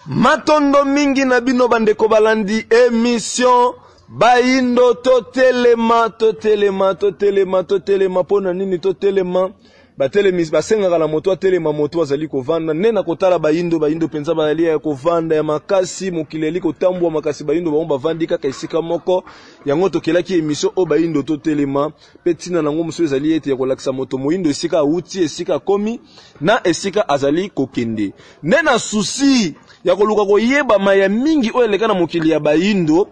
Matondo mingi na bino bandeko balandi émission Baindo totelema pona nini totelema batelemis basenga la moto atelema moto azali kovanda nena kotala Baindo penza balia ya kovanda ya makasi mokileli kotambwa makasi Baindo baomba vandi kaka esika moko yango tokelaki émission o Baindo totelema petina nango muso ezali ete ya kolakisa moto moindo esika uti esika komi na esika azali kokende nena susi ya koluka koyeba maya mingi oyeleka na mokili ya Baindo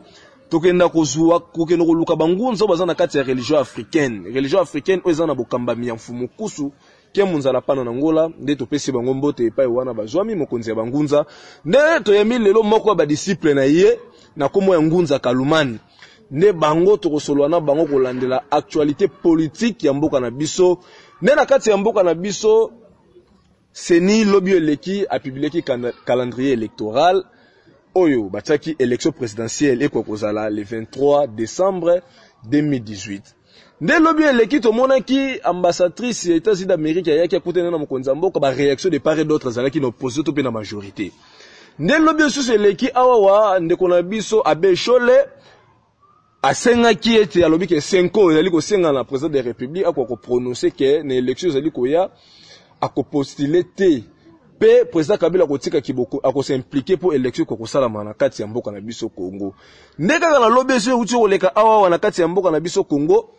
tokenda kozua kokenda koluka bangunza bazana kati ya religion africaine oyezana bokambami ya mfumu kusu ke munzala pana na ngola nde topesi bango mbote epai wana bazwami mokonzi ya bangunza nde toyemi lelo moko ba disciple na ye na komo ya ngunza Kalumani nde bango tokosolwa na bango kolandela actualité politique ya mboka na biso nde na kati ya mboka na biso Seni Lobio Eleki a publié calendrier électoral Oyo bataki élection présidentielle et kokozala le 23 décembre 2018. Nde Lobio Eleki to monaki ambassadrice des États-Unis d'Amérique yaki akutena na mokonza mboka ba réaction de part et d'autre zalaki na opposition to pe na majorité. Nde Lobio Eleki awawa ndeko na biso Abe Chole asenga ki ete alobi ke 5 ans ezali ko senga na président de la République akoko prononcer que na élection ezali koya akopostile te pe président Kabila kotika kiboko akos'impliquer pour élection kokosala na kati ya mboka na biso Congo ndeka na lobe so uti oleka awa na kati ya mboka na biso Congo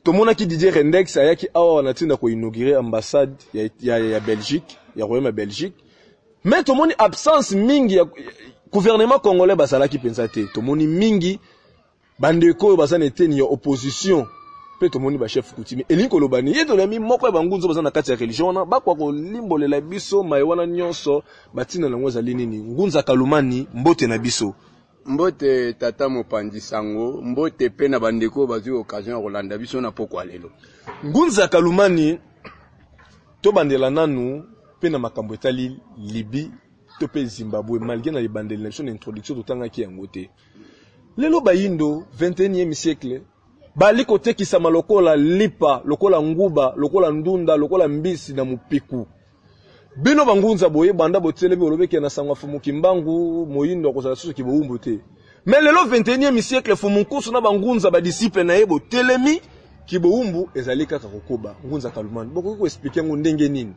tomona ki Didier Rendex ayaki awa na tinda ko inaugurer ambassade ya Belgique ya royaume ya Belgique mais tomoni absence mingi ya gouvernement congolais basalaki pensa te tomoni mingi bandeko basana eteni ya opposition to moni ba chef coutumier elinko lobani yeto na mi moko ba ngunzo bazana kati ya religion na bakwa ko limbolela biso mayewana nyonso batina na ngoza linini ngunza Kalumani mbote na biso mbote tata Mopanzi Sango mbote pe na bandeko bazwi occasion ya kolanda biso na pokwa lelo ngunza Kalumani to bandela nanu pe na makambo etali Libye to pe Zimbabwe malgré na libandeli na biso na introduction totanga ki yango te lelo Baindo 21e siècle bali kotekisa malokola lipa lokola nguba lokola ndunda lokola mbisi na mupiku bino bangunza boye banda botelemi olobeke na sangwa fumu kimbangu moyindo akozala susu kiboumbu te mais lelo 21e siècle fumu kusu na bangunza ba disciple na yebo telemi kiboumbu ezali kaka kokoba ngunza Kalumani boko ko expliquer ngo ndenge nini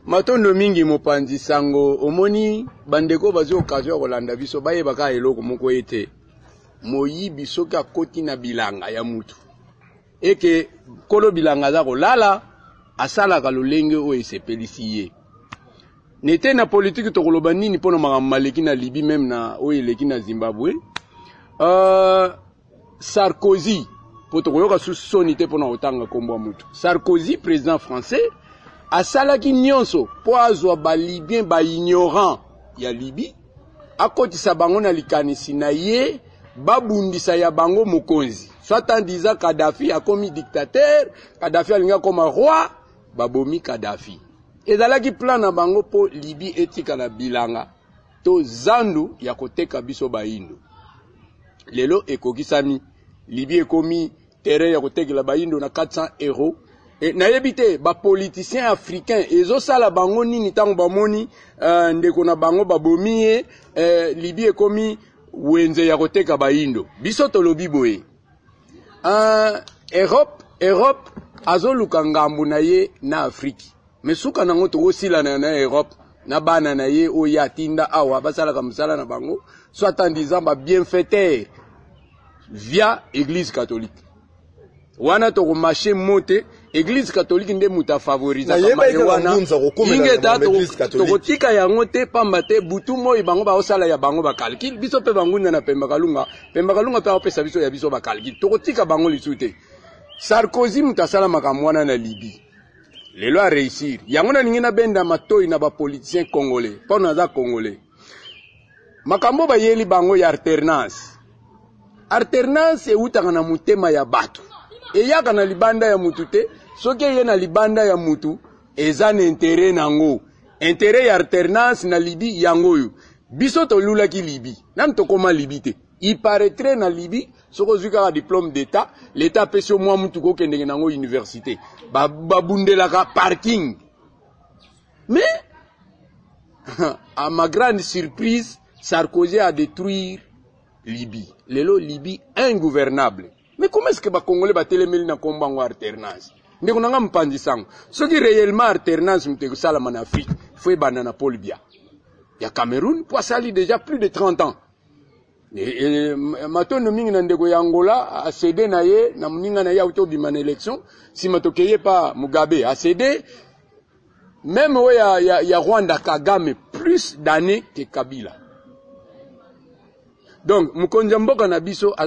matondo mingi Mopanzi Sango omoni bandeko bazi occasion kolanda biso baye baka eloko moko ete moyibi soki akoti na bilanga ya mutu eke kolo bilanga za kolala asalaka lolenge oyo esepelisi ye nete na politique tokoloba nini mpona makambo maleki na Libye même na oyo eleki na Zimbabwe Sarkozy po tokoyoka soni te mpona kotanga kombo ya mutu Sarkozy président français asalaki nyonso po azwa balibien baignorant ya Libye akotisa bango na likanisi na ye babundisa ya bango mokonzi soit en disant Kadhafi a commis dictateur Kadhafi alinga comme roi babomi Kadhafi ezalaki plan na bango po Libye etika na bilanga to zandu ya koteka biso Baindo lelo ekokisami Libye ekomi terrain ya kotekela Baindo na 400 euros et nayebi te ba politiciens africains ezosala bango nini tango bamoni ndeko na bango babomi ye Libye ekomi wenze ya koteka Baindo biso tolobi boye Europe azoluka ngambu na ye na Afrique mesuka nango tokosila na Europe na bana na ye oyo atinda awa basalaka musala na bango soit en disant ba bienfaiteur via église catholique wana toko marché mote église catholique nde muta favoriser wana ingeta tokotika yango te pamba te butu moi bango ba osala ya bango ba calcul biso pe bangunda na Pemba Kalunga pe opesa biso ya biso ba calcul tokotika bango lisute Sarkozy mutasala makambo wana na Libye lelo a réussir yango na ningi na benda matoi na ba politiciens congolais pona za congolais makambo ba yeli bango ya alternance eutaka na mutema ya batu eyaka na libanda ya mutu te soki ye na libanda ya mutu eza na intérêt nango intérêt ya alternance na Libye yango yo biso tolulaki Libye nam tokoma Libye te il paraîtrait na Libye soko zuka diplôme d'état l'état pesi mwa mutu ko kendenge nango université babundelaka parking mais à ma grande surprise, Sarkozy a détruit Libye. Lelo Libye ingouvernable. Mais comment est-ce que les Congolais va téléméli na combat en alternance? Ndeko nanga mpandisang. Ce qui réellement alternance mteko sala en Afrique, faut banana Paul Biya. Il y a Cameroun, pour ça déjà plus de 30 ans. Et maintenant nous mingi na ndeko ya Angola a cédé na ye na mninga na ya auto bima na élection, si matokeye pas Mugabe a cédé. Même il y a Rwanda Kagame plus d'années que Kabila. Donc, Mkonjamboka Nabiso, a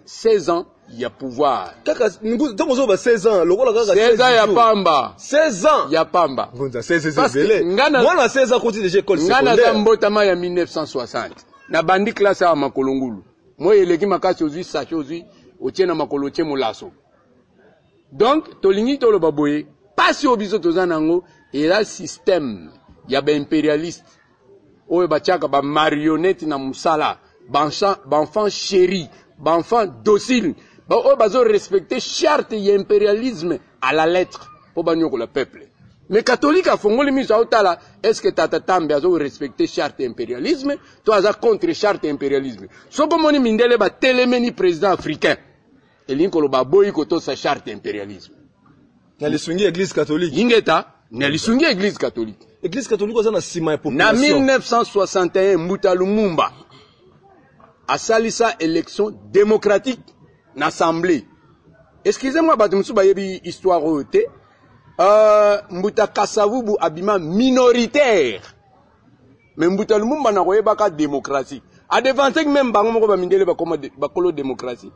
16 ans, il y a pouvoir. Kaka, donc on 16 ans, le rôle 16 ans, il y a Pamba. 16 ans, il y a Pamba. 16 ans, c'est moi, à 16 ans, continue déjà école secondaire. Ngana Zambotama, il y a 1960. Na bandi classe à Makolongulu. Moi, il y a makasi ozi, sachi ozi, otien na makoloche molaso. Donc, tolingi tolo baboye, pas si obiso tozanango, et là, système, il y a ben impérialiste. Oye bachaka, ba marionnette na musala. Enfants chéris, enfants dociles, ils ont respecté charte et impérialisme à la lettre pour le peuple. Mais catholique à Fongoli Misautala, est-ce que Tatatambe a respecté charte et impérialisme? Toi, tu as contre charte et impérialisme. Ce que mon mindele ba télémeni président africain, et l'incolo ba boy koto sa charte et impérialisme. Nali sungi église catholique. Ingeta, nali sungi église catholique. Église catholique on a sima population. Na 1961 Mbuta Lumumba a salisa élection démocratique l'Assemblée. Excusez-moi, Batumsu Bayebi histoire ote. Mbuta Kasavubu abima minoritaire. Mais Mbuta Lumumba na koyeba ka démocratie. A devancer même bango moko ba mindele ba kolo démocratie.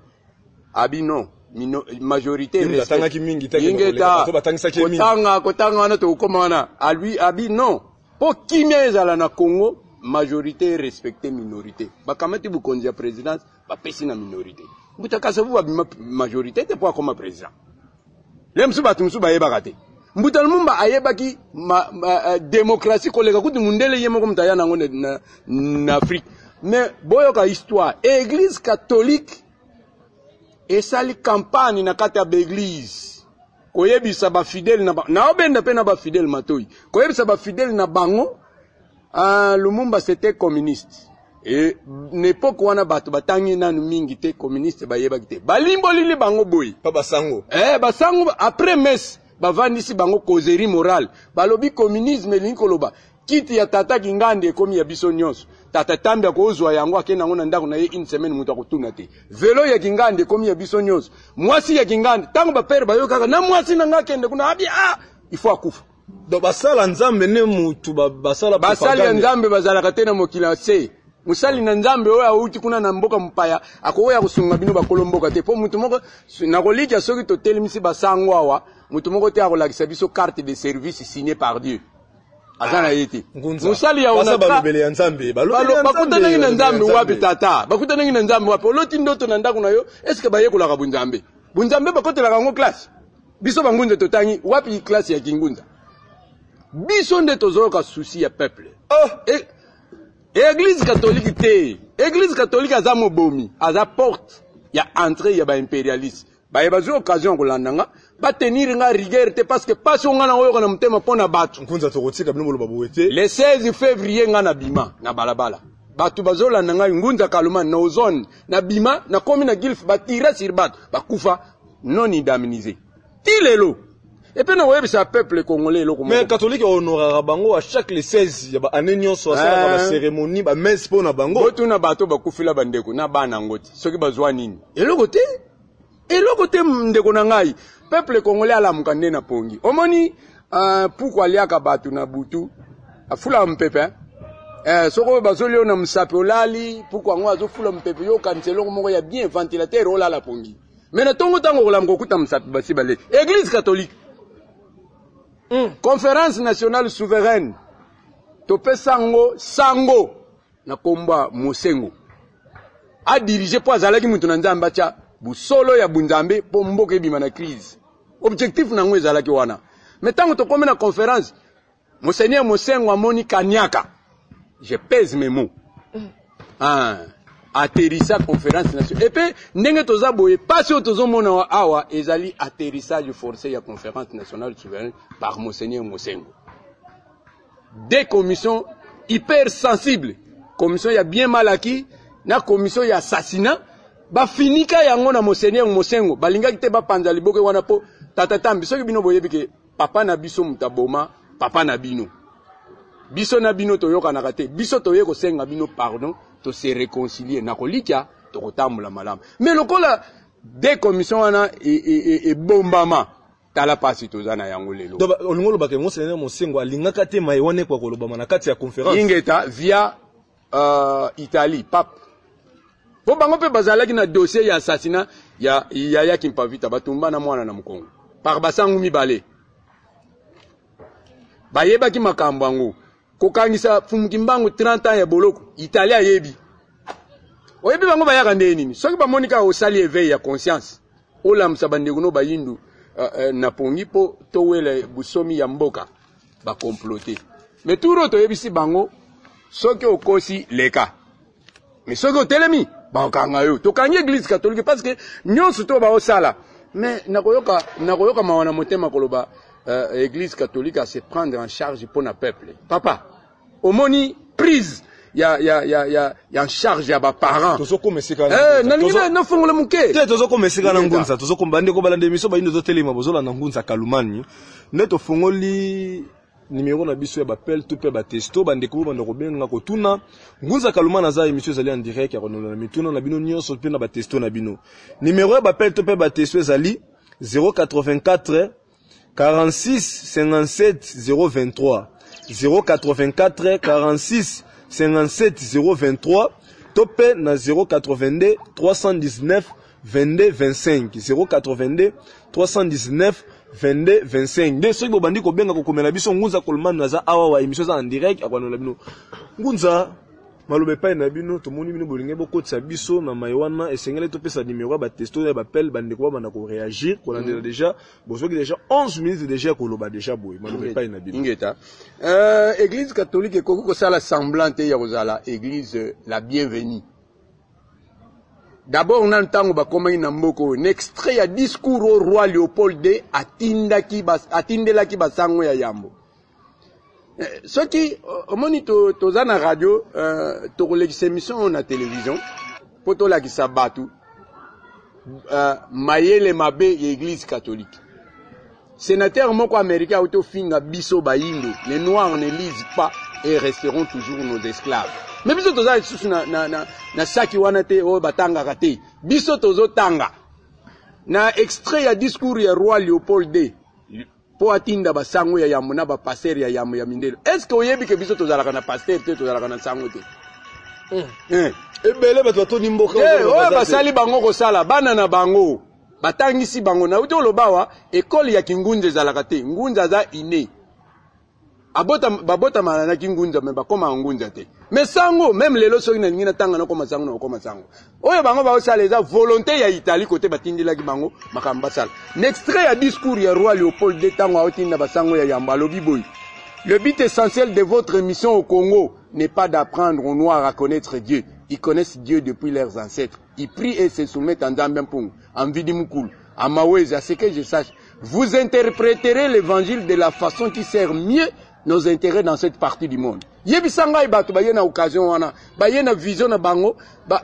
Abi non, majorité batangaki mingi kotanga na to komana. A lui abi non. Pour kimia ezala na Congo majorité respecter minorité. Bakamati bukonzi ya présidence, ba pesi na minorité. Mbuta Kasavubu abima majorité te pour comme président. Lemsu batumsu bayeba kate. Mbuta Lumumba ayebaki démocratie koleka kuti mundele yemo ko mutaya nango na Afrique. Mais boyoka histoire, église catholique esali campagne na kati ya église. Koyebisa ba fidèle na obenda pe na ba fidèle matoi. Koyebisa ba fidèle na bango Lumumba c'était communiste. Et n'époque wana bato batangi nanu mingi te communiste bayebaki te. Balimbo lili bango boy. Pa basango. Basango après messe bavandisi bango causerie morale. Balobi communisme linkoloba. Kiti ya tata kingande komi ya biso nyonso. Tata tambi akozwa yango akena ngona ndako na ye une semaine mutu akotuna te. Velo ya kingande komi ya biso nyonso. Mwasi ya kingande tango ba père bayo kaka na mwasi na ngakende kuna abi il faut akufa. Donc basala nzambe ne mutu basala ya nzambe bazala katena mokila se. Musali na nzambe oya uti kuna na mboka mpaya akoya kusunga bino bakolomboka te po mutu moko na kolika soki to telemisi basango awa mutu moko te akolakisa biso carte de service signée par Dieu. Azana yeti. Musali ya ona balobele ya nzambe bakutana na nzambe wapi tata bakutana na nzambe wapi oloti ndoto na ndako na yo est-ce que baye kulaka bunzambe bunzambe bakotela kango classe biso bangunze totangi wapi classe ya kingunza biso nde tozoka souci ya peuple Église catholique te. Église catholique a za mobomi, a za porte. Ya entrée ya ba impérialiste. Ba yebazu occasion kolandanga, ba tenir nga rigueur te parce que pas songa na oyo na mutema pona batu. Nkunza tokotika bino bolo babowete. Le 16 février nga na bima na balabala. Batu bazolanda nga ngunza kaluma na ozone na bima na komi na gilf ba tira sur batu ba kufa non indemnisé. Tilelo. Et puis nous voyons ça peuple congolais là. Mais catholique honorera bango à chaque les 16 ya ba année soit ça la cérémonie ba messe pour na bango. Botu na bato ba kufila bandeko na bana ngoti. Soki bazwa nini? Et le côté ndeko na ngai peuple congolais ala mukande na pongi. Omoni pourquoi liaka batu na butu afula mpepe soko bazolio na msape olali pourquoi ngo azofula mpepe yo kanselo moko ya bien ventilateur olala pongi. Mais na tongo tango kolamko kuta msape basi bale. Église catholique Conférence nationale souveraine Topé Sango na komba Mosengo a dirigé pour azalaki mutu na nzamba cha busolo ya bunzambe po mboka ebima na crise objectif nango ezalaki wana mais tango to komena conférence Monseigneur Mosengo amoni kanyaka je pèse mes mots atterrissage conférence nationale et puis ndenge toza boye pas sur tozo mona awa ezali atterrissage forcé ya conférence nationale souveraine par Monseigneur Mosengo des commissions hyper sensible commission ya bien malaki na commission ya assassinat ba finika yango na monseigneur Mosengo balinga kite ba panza liboke wana po tatatambi soki bino boyebi ke papa na biso mutaboma papa na bino biso na bino toyoka na kate biso toyeko senga bino pardon to se réconcilier na kolika to kotamula malamu mais lokola des commissions wana et bombama tala pasi tozana yango lelo donc olingolo bake monseigneur Mosengo alingaka te mayone kwa kolobama na kati ya conférence ingeta via Italie pape po bango pe bazalaki na dossier ya assassinat ya Yaya Kimpavita batumba na mwana na Mukongo par basangu mibale bayebaki makambo yango kokangisa fumukimbangu 30 ans ya boloko Italia yebi oyebi bango bayaka ndeni soki bamonika osali éveil ya conscience olamsa bandeko no bayindu na pongi po towele busomi ya mboka ba comploter mais tout toyebisi bango soki okosi leka mais soki otelemi bakanga yo tokangi église catholique parce que nyonso to ba osala mais nakoyoka mawana motema koloba église catholique à se prendre en charge pour na peuple papa omoni prise ya en charge ya ba parents tozoko mesika na fongola muke te tozoko mesika na ngunza tozoko bande ko balande miso ba indo zotelema bozola na ngunza kalumani neto fongoli numéro na biso ya bapel tout pe ba testo bande ko bande ko benga ko tuna ngunza kalumana za émission ezali en direct ya kono na mituna na bino nyonso pe na ba testo na bino numéro ya bapel tout pe ba testo ezali 084 46 57 023 084 46 57 023 topé na 082 319 22 25 082 319 22 25 de soki bobandi ko benga ko komela biso ngunza kolman naza awa wa émission za en direct akwana bino ngunza malobe pa na bino to moni bino bolinge bokotisa biso na maywana esengele to pesa numéro ba testo ya bapel bande ko bana ko réagir ko landela déjà bozoki déjà 11 minutes déjà ko loba déjà boy malobe pa na bino ingeta église catholique ko sala semblante ya kozala église la bienvenue d'abord on a un temps ba komai na mboko un extrait ya discours au roi Léopold II atindelaki basango ya yambo soki omoni tozana radio tokolekisa émission na télévision po tolakisa batu mayele mabe ya église catholique sénateur moko américain auto finga biso bayindo les noirs ne lisent pas et resteront toujours nos esclaves mais biso tozala susu na saki wana te o batanga kate biso tozotanga na extrait ya discours ya roi Léopold II po atinda basango ya yamu na ba pasteur ya yamu ya mindelo est-ce que oyebi ke biso tozalaka na pasteur te tozalaka na sango te ebele bato batoni mboka oyo basali bango kosala bana na bango batangisi bango na uti olobawa ekole ya kingunza ezalaka te ngunza za ine babota malana kingunza me bakoma ngunza te mais sango même lelo soki na ngina tanga na koma sango na koma sango oyo bango ba osala eza volonté ya Italie côté batindilaki bango makamba sala n'extrait ya discours ya roi Léopold II tango aotinda basango ya yamba lobi boy le but essentiel de votre mission au Congo n'est pas d'apprendre aux Noirs à connaître Dieu. Ils connaissent Dieu depuis leurs ancêtres. Ils prient et se soumettent en Dambempung, en Vidimukul, en Mawez, à ce que je sache. Vous interpréterez l'évangile de la façon qui sert mieux nos intérêts dans cette partie du monde. Yebisanga ibatu bayena occasion wana, bayena vision na bango,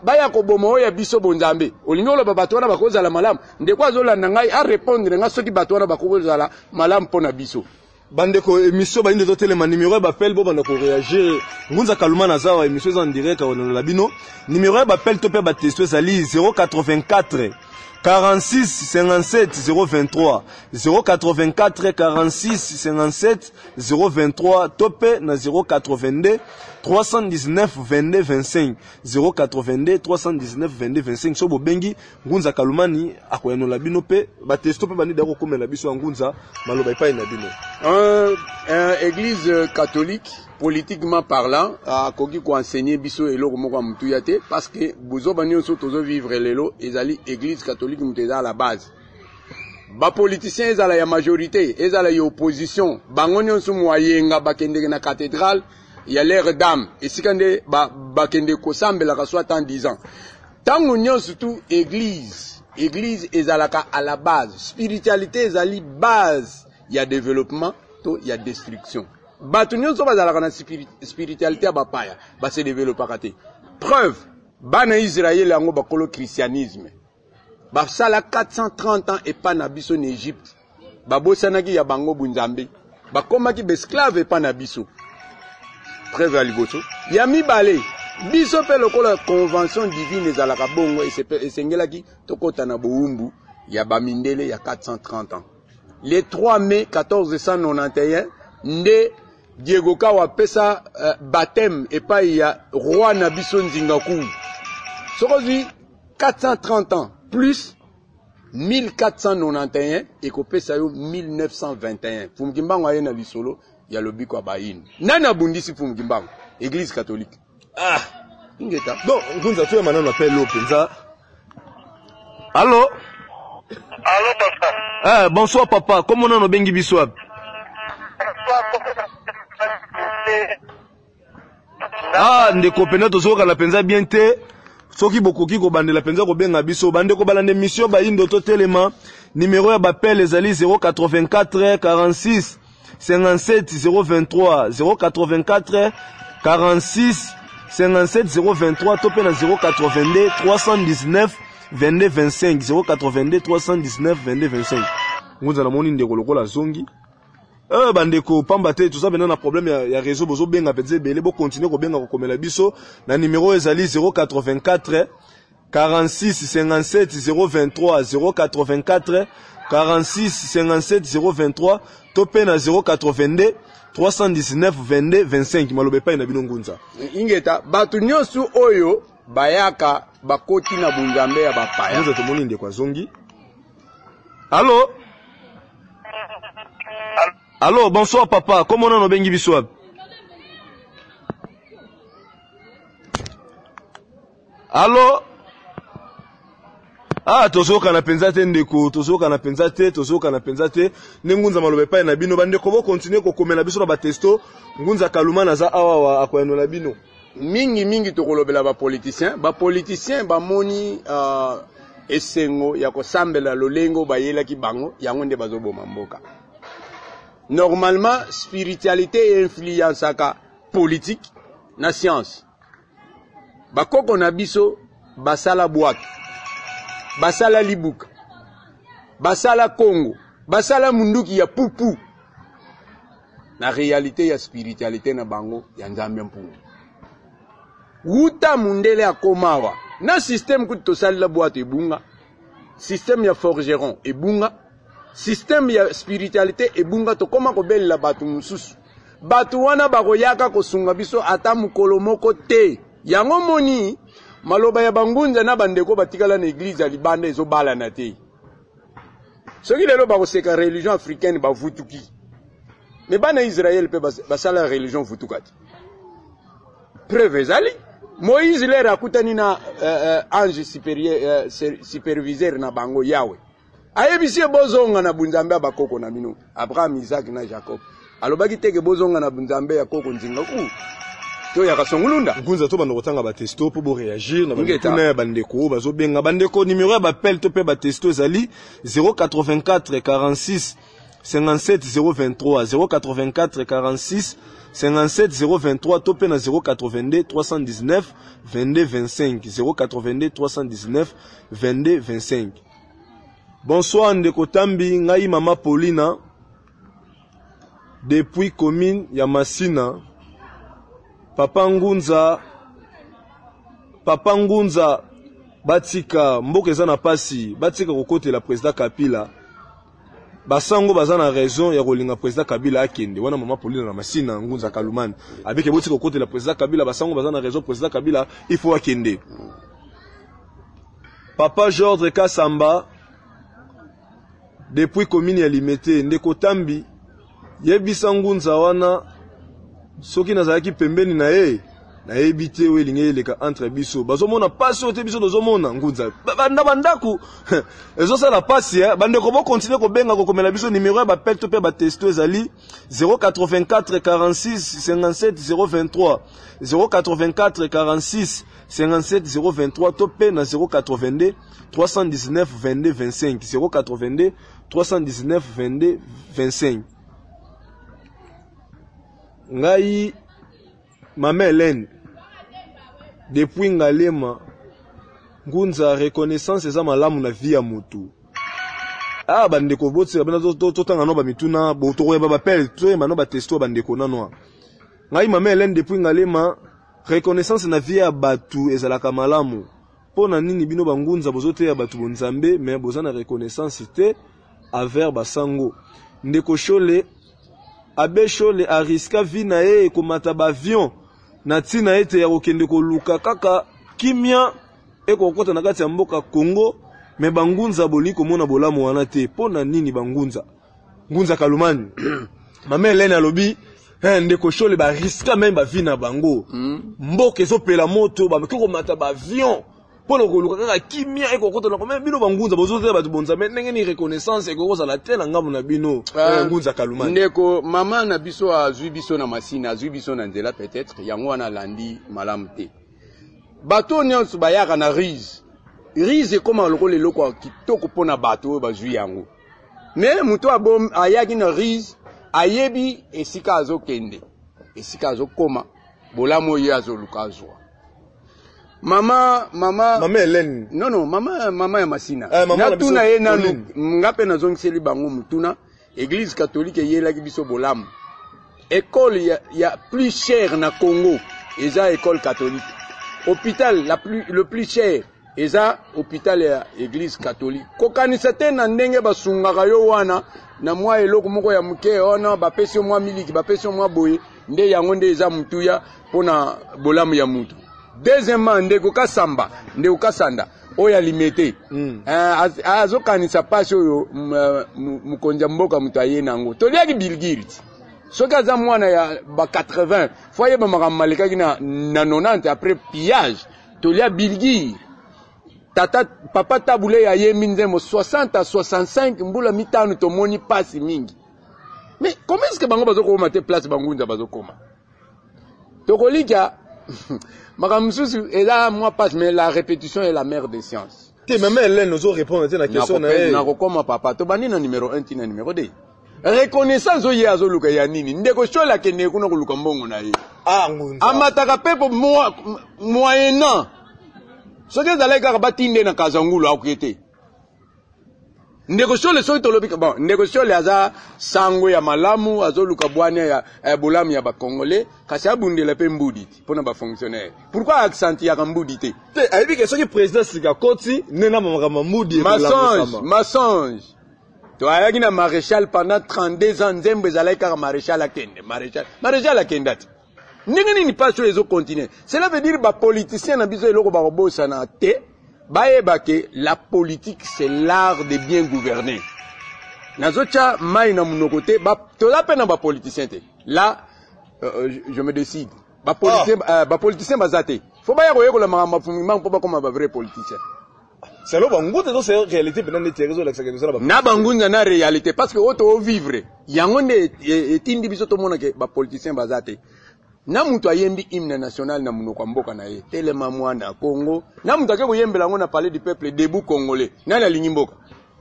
baya ko bomo ya biso bonzambe. Olingolo babatu wana bakoza la malam, ndekwa zola nangai a répondre nga soki batu wana bakoza la malam pona biso. Bandeko émission ba inde zotelema numéro bapel bo bandeko réagir ngunza kaluma na zawa émission en direct on la bino numéro bapel to pe ba testo ezali 084 46 57 023 084 46 57 023 topé na 082 319 22 25 082 319 22 25 so bobengi ngunza kalumani akoyano la bino pe ba testo pe bani dako komela biso ngunza maloba pa ina bino église catholique politiquement parlant a koki ko enseigner biso eloko moko mutu yate parce que bozo banyo so tozo vivre lelo ezali église catholique muteza à la base ba politiciens ezala ya majorité ezala ya opposition bango nyonso moyenga bakende na cathédrale ya l'air d'âme esikande bakende ko sambela ka soit en 10 ans tango nyonso tout église ezalaka à la base spiritualité ezali base ya développement to ya destruction bato nyonso bazalaka na spiritualité ya bapaya base développaka te. Preuve, bana Israël yango bakolo christianisme basala 430 ans epa na biso na Égypte, babosanaki ya bango bunzambe, bakomaki besclave epa na biso. Preuve ya liboso ya mibale, biso pe lokola convention divine ezalaka bongo esengelaki tokota na boumbu ya bamindele ya 430 ans. Le 3 mai 1491 nde Diego Kawa pesa baptême epai ya roi na biso Nzingaku. Sokozi 430 ans plus 1491 ekopesa yo 1921. Fumukimbango aye na lisolo ya lobiko abayini. Nani abundisi Fumukimbango? Église catholique. Ah, ingeta. donc Ngunza tu maintenant appelle l'Openza. Allô? Allô, papa. Ah, bonsoir papa. Comment on a bengi biswab? Ah, ndeko pena tozoka la penza bien te. Soki bokoki ko bande la penza ko benga biso bande ko balande mission ba indo to telema. Numéro ya bapel ezali 084 46 57 023 084 46 57 023 to pe na 082 319 22 25 082 319 22 25. Ngunza na moni ndeko lokola zongi. Bandeko pamba te tout ça maintenant na problème ya réseau bozo benga penze belé bo continuer ko benga ko komela biso na numéro ezali 084 46 57 023 084 46 57 023 to pe na 082 319 22 25 malobe pa na bino Ngunza. Ingeta batu nyonso oyo bayaka bakoti na bunzambe ya bapaya. Ngunza to moni ndeko zongi. Allô? Allô, bonsoir papa. Comment on a bengi biswab? Allô? Ah, tozoka na penzate ndeko, tozoka na penzate, Ngunza malobe pa na bino bandeko bo continuer ko komela biso na batesto, Ngunza kaluma na za awa akoyano na bino. Mingi to kolobela ba politicien ba moni esengo ya ko sambela lolengo bayela ki bango yango nde bazoboma mboka. Normalement, spiritualité influence aka politique na science. Bakoko na biso basala boîte, basala libuka, basala Congo, basala munduki ya pupu. Na réalité ya spiritualité na bango ya nzambe mpungu. Wuta mundele akomawa. Na système kuti tosali la boîte ebunga. Système ya forgeron ebunga. Système ya spiritualité ebunga to koma ko bella batu mususu. Batu wana bakoyaka kosunga biso ata mukolo moko te. Yango moni maloba ya bangunza na bandeko batikala na église ya libanda ezobala na te. Soki lelo bakoseka religion africaine bavutuki. Mais bana Israël pe basala religion vutukati. Preuve ezali Moïse le rakutani na ange supérieur superviseur na bango Yahweh. Ayebisi bozonga na bunzambe bakoko na bino Abraham, Isaac na Jacob. Alobaki teke bozonga na bunzambe ya koko Nzingaku. To ya kasongulunda. Ngunza to bando kotanga ba testo po bo réagir na bandeko bandeko bazo benga bandeko numéro ya bapel to pe ba testo ezali 084 46 57 023 084 46 57 023 to pe na 082 319 22 25 082 319 22 25. Bonsoir ndeko Tambi, ngai mama Paulina depuis commune ya Masina. Papa Ngunza batika mboka eza na pasi batika kokotela président Kabila. Basango bazana raison ya kolinga président Kabila akende wana mama Paulina na Masina Ngunza Kalumani abike botika kokotela président Kabila basango bazana raison président Kabila il faut akende. Papa Georges Kasamba depuis commune ya Limete ndeko Tambi yebisa Ngunza wana soki nazalaki pembeni na ebite we linge leka entre biso bazomona pasi ote biso dozomona Ngunza bandako ezo la pasi bandeko bo continuer ko benga ko komela biso numéro ya bapel to pe ba testo ezali 084 46 57 023 084 46 57 023 to pe na 082 319 22 25 082 319 22 25. ngai mama Hélène depuis ngalema ngunza reconnaissance eza malamu na vie ya mutu. Ah bandeko botse bana to tanga no ba mituna bo to ba pele to mano ba testo bandeko nanwa. Ngai mama Hélène depuis ngalema reconnaissance na vie ya batu ezalaka malamu. Pona nini bino bangunza bozote ya batu bonzambe mais bozana reconnaissance te envers basango. Ndeko Shole abe Shole ariska vie na ye komata ba avion na tina ete ya kokende koluka kaka kimia ekokota na kati ya mboka Congo me bangunza boli komona bolamu wana te. Pona nini bangunza ngunza Kalumani mama Hélène alobi ndeko Shole ba riska même ba vie na bango mboka ezopela moto ba meko komata ba avion pona koluka kaka kimia ekokota na komema bino bangunza bozote ba tubonza mais ndenge ni reconnaissance ekokoza la tela ngamu na bino ngunza Kalumani ndeko mama na biso azwi biso na masina azwi biso na nzela peut-être yango wana landi malamu te bato nyonso bayaka na rize koma lokole loko kitoko pona bato bazwi yango mais muto ayaki na rize ayebi esika azokende esika azokoma bolamu ye azoluka azwa mama Hélène non mama ya masina na tuna ye nanu ngape na zongiseli bango mutuna église catholique yelaki biso bolamu école ya plus cher na Congo eza école catholique hôpital le plus cher eza hôpital ya église catholique kokanisa te na ndenge basungaka yo wana na mwa eloko moko ya muke ona bapesi mwa miliki bapesi mwa boye nde yango nde eza mutuya pona bolamu ya mutu. Deuxièmement ndeko kasamba ndeko kasanda oya limete azokanisa pasi oyo mukonja mboka mutu aye nango toliaki bilgiriti soki aza mwana ya ba 80 foye ba mamalekaki na 90 après pillage tolia bilgir tata papa tabule ya ye minzemo 60 à 65 mbula mitano tomoni pasi mingi. Mais comment est-ce que bango bazokoma te place bangunza bazokoma tokolika Makamususu et là moi passe mais la répétition est la mère des sciences. Te même Hélène nous répondre à la question na kokoma papa to bani na numéro 1 tina numéro 2 reconnaissance oye azoluka ya nini ndeko shola kene kuna kuluka mbongo na ye ngunza amataka pepo moyennant soki zaleka batinde na kazangulu akuyete ndeko shole soki tolobika bon ndeko shole aza sango ya malamu azoluka bwana ya bolamu ya ba congolais kasi abundela pe mbudi pona ba fonctionnaire pourquoi accent ya mbudi te aibi ke soki président sika koti nena mama mbudi mensonge to ayaki na maréchal pendant 32 ans nzembe zaleka maréchal akende maréchal akendati ndenge nini paso ezo continuer cela veut dire ba politicien na biso eloko ba kobosa na te baye la politique c'est l'art de bien gouverner. Nazocha mai na munokote ba tola pena ba politicien te. Là je me décide. Ba politicien bazate. Faut ba yako la mama fumima pour pas comme ba vrai politicien. C'est le bango te c'est réalité pendant les réseaux la ça na bangunza na réalité parce que auto vivre. Yango ne etindi biso to mona ke ba politicien bazate. Na mutu ayembi hymne national na munoko mboka na ye telema mwana Congo na mutu akeko yembela ngo na parler du peuple debout congolais na la linyimboka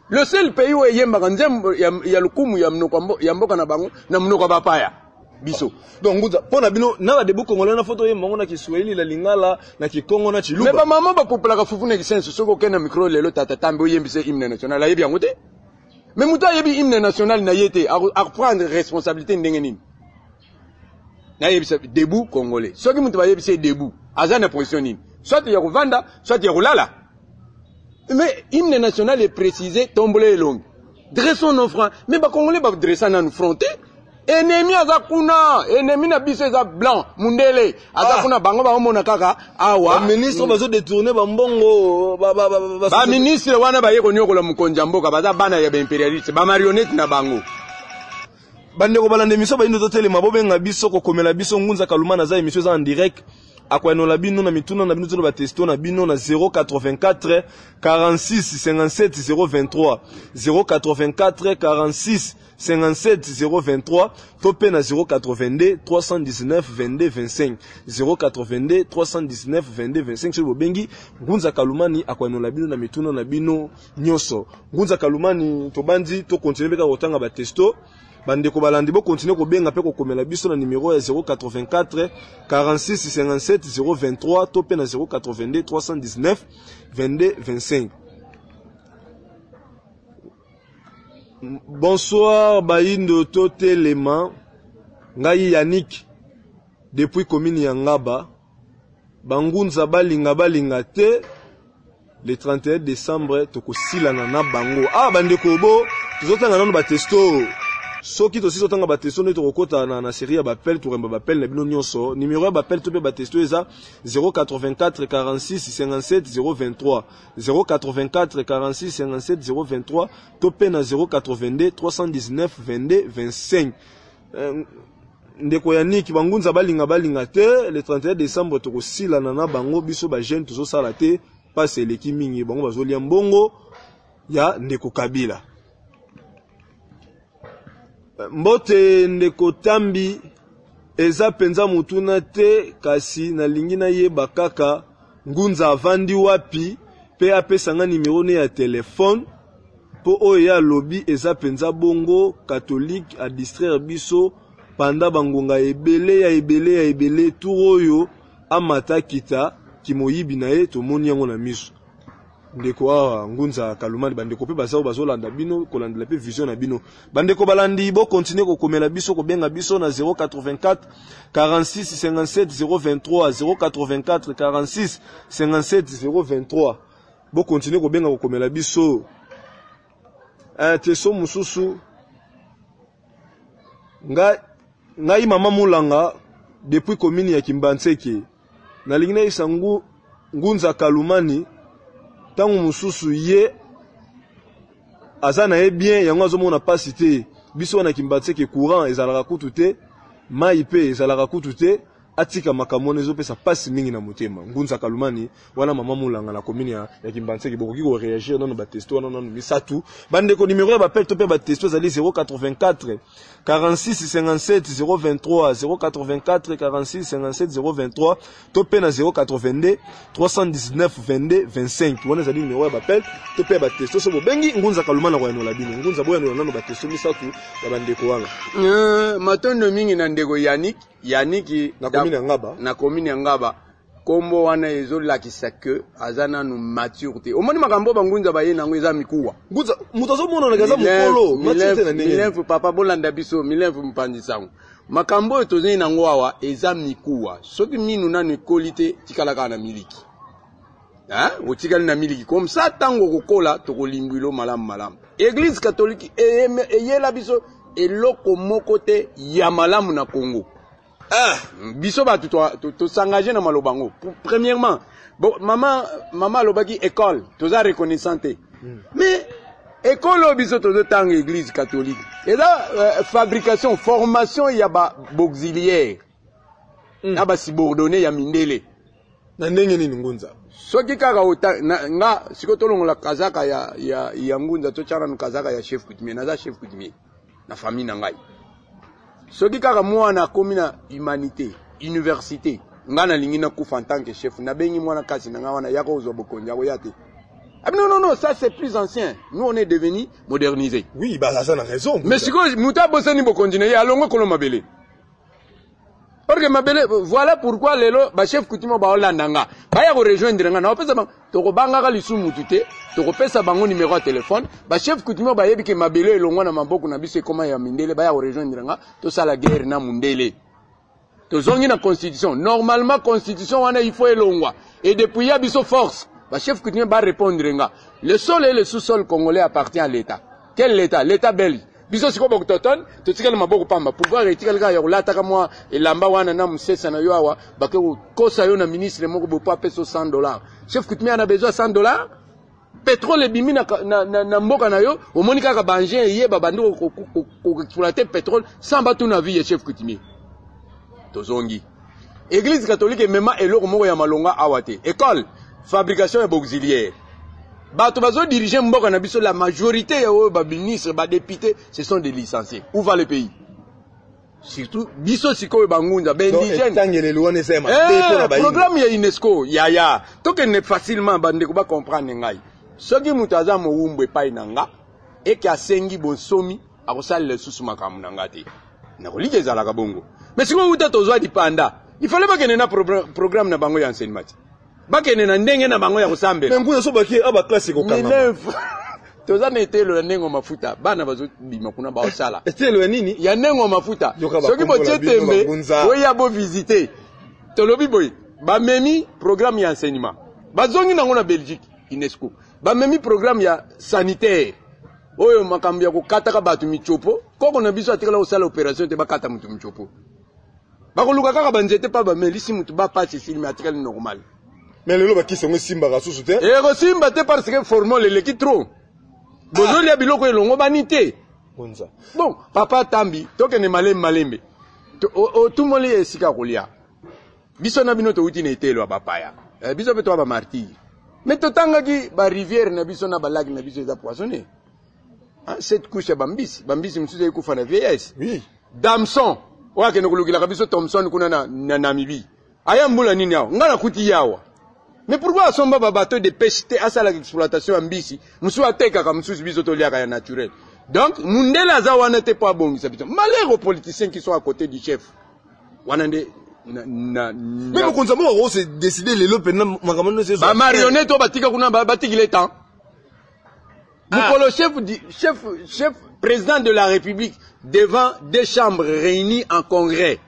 le seul pays où yemba kanzembo ya lukumu ya munoko ya mboka na bango na munoko bapaya biso donc nguza pona bino na ba debout congolais na photo yemba ngo na Kiswahili la lingala na Kikongo na Chiluba mais ba maman ba popula ka fufuna kisenso soko kena micro lelo tata tambe oyembise hymne national ayebi yango te mais mutu ayebi hymne national na yete a prendre responsabilité ndenge nini na yebisa debout congolais soki mutu ba yebisa debout azana position nini soit ya kovanda soit ya kolala mais hymne national est précisé tombole longue dressons nos francs mais ba congolais ba dresser na nous fronter ennemi azakuna ennemi na biso eza blanc mundele azakuna bango ba mona kaka awa ministre bazo détourner ba mbongo ba ministre wana ba yeko nyokola mukonja mboka baza bana ya ba impérialiste ba marionnette na bango bandeko balande miso ba ino totelema bobenga biso kokomela biso ngunza Kalumani za émission za en direct akwano la bino na mituna na bino to ba testo na bino na 084 46 57 023 084 46 57 023 topé na 082 319 22 25 082 319 22 25 sur bobengi ngunza Kalumani akwano la bino na mituna na bino nyoso ngunza Kalumani to bandi to continuer beka kotanga ba testo bandeko balandi bo continuer ko benga pe ko komela biso na numéro ya 084 46 57 023 to pe na 082 319 22 25. Bonsoir Bayindo Totelema ngai Yannick depuis commune ya Ngaba bangunza balinga te le 31 décembre tokosilana na bango bandeko bo tozotanga nano ba testo soki tosi tozotanga ba testo ne tokokota na série ya bapel turemba bapel na bino nyonso numéro ya bapel to pe ba testo eza 084 46 57 023 084 46 57 023 to pe na 082 319 22 25. Ndeko Yannick bangunza balinga te le 31 décembre tokosilana na bango biso ba jeune tozosala te passe eleki mingi bango bazolia mbongo ya ndeko Kabila. Mbote ndeko Tambi eza penza mutuna te kasi nalingi na yeba kaka ngunza avandi wapi pe apesanga numéro ne ya telefone po oyo ya lobby eza penza bongo catholique a distraire biso panda bangonga ebele turoyo amata kita kimoyibi na ye tomoni yango na miso ndeko awa ngunza kalumani bandeko pe bazolanda bino kolandela pe vision na bino bandeko balandi bo continuer ko komela biso ko benga biso na 084 46 57 023 084 46 57 023 bo continuer ko benga ko komela biso teso mususu ngai mama mulanga depuis commune ya Kimbantseke nalingina isangu ngunza kalumani tangu mususu ye azana e bien yango azomona pasi te biso na Kimbantseke courant ezalaka kutu te mai pe ezalaka kutu te atika makamone ezopesa pasi mingi na motema ngunza kalumani wana mama mulanga na commune ya Kimbantseke bokoki ko réagir non ba testo non misatu bandeko numéro ya bapel to pe ba testo zali 084 46 57 023 084 46 57 023 to pe na 082 319 22 25 wana zali numéro ya bapel to pe ba testo so bengi ngunza kalumani kwa eno la bino ngunza boya no ba testo misatu ya bandeko wana matondo mingi na ndeko Yannick na commune ya Ngaba kombo wana ezolakisa ke azana nu maturité omoni makambo bangunza baye nango eza mikuwa ngunza mutazo mona na gaza mukolo maturité na ndenge milenfu papa bolanda biso milenfu mpandisango makambo tozeni nango awa eza mikuwa soki minu nanu ekolite tikalaka na miliki otikali na miliki comme ça tango kokola tokolimbwilo malamu église catholique eyela biso eloko moko te ya malamu na Congo. Biso ba to s'engager na malobango. Premièrement, bon maman lobaki école, toza reconnaissante. Mais école biso to tang église catholique. Et là fabrication, formation ya ba auxiliaire. Na ba subordonné ya mindele. Na ndenge nini ngunza? Soki kaka nga sikotolongo la kazaka ya ngunza to chana kazaka ya chef coutumier, naza chef coutumier na famille na ngai. Soki kaka mwana komina humanité, université, nga na lingi na kufa en tant que chef, na bengi mwana kasi na nga wana yako ozobokonja yako yate. Ah non, ça c'est plus ancien. Nous on est devenu modernisé. Oui, bah ça a raison. Mais si muta bosani bokonjine ya longo kolo mabele. Parce que mabele voilà pourquoi lelo ba chef coutume ba olandanga. Ba ya ko rejoindre nga na opesa ba to ko banga ka lisu mutute, to ko pesa bango numéro de téléphone, ba chef coutume ba yebi ke mabele elongo na maboko na biso koma ya mindele ba ya ko rejoindre nga, to sala guerre na mundele. To zongi na constitution. Normalement constitution wana il faut elongwa. Et depuis ya biso force, ba chef coutume ba répondre nga. Le sol et le sous-sol congolais appartient à l'État. Quel État? L'État belge. Biso siko boko toton to tikala maboko pamba pouvoir etikala ka ya kulata kama elamba wana na msesa na yo awa bake kosa yo na ministre moko bopa peso $100 chef coutumier ana besoin $100 pétrole bimi na mboka na yo omoni kaka bangien yeba bando ko exploiter pétrole sans batu na vie chef coutumier to zongi église catholique mema eloko moko ya malonga awate école fabrication et auxiliaire. Bato bazo diriger mboka na biso la majorité ya ba ministre ba député ce sont des licenciés. Où va le pays? Surtout biso siko bangunza ba indigène. Tangele luone sema. Programme ya UNESCO ya. Toke ne facilement bande ko ba comprendre ngai. Soki mutaza mo wumbwe pai nanga et ki asengi bonsomi akosalela lisusu makambo na nga te nakolika ezalaka bongo mais sikoyo uta tozwa dipanda il fallait bakende na programme na bango ya enseignement bakende na ndenge na bango ya kosambela mais nguna so baki aba classe ko kanga toza na etelo ya ndenge mafuta bana bazobima kuna baosala etelo ya nini ya ndenge mafuta soki botie tembe oya bo visiter tolobi boy bamemi programme ya enseignement bazongi nango na Belgique UNESCO bamemi programme ya sanitaire oyo makambo ya kokataka bato michopo koko na biso atikala kosala opération te bakata mutu michopo bakoluka kaka banzete pa bamelisi mutu bapasi silime atikali normal mais lelo bakisongo simbaka susu te ko simba te parce que formol eleki trop bozoli ya biloko elongo bani te bon papa tambi tokende malembe otumoli esika kolia biso na bino touti na etelo ya bapaya biso mpe toa bamartire mais totangaki barivière na biso na balaki na biso eza poissonné cette couche ya bambisi mosusu ekufa na vieillesse oui damson oyo akende kolukilaka biso thomson kuna na Namibie aya mbula nini awa nga nakuti yawa mais pourquoi asomba babateau de pêche te asalaka exploitation ya mbisi mosusu atekaka mosusu biso toliaka ya naturel donc mundele aza wana te po abongisa biso malheur aux politiciens qui sont à côté du chef wana nde mais mokonzi moko ako se décider lelo mpena makambo nyonso ba marionnette oyo batika kuna batikile temps mokolo chef président de la République devant des chambres réunies en congrès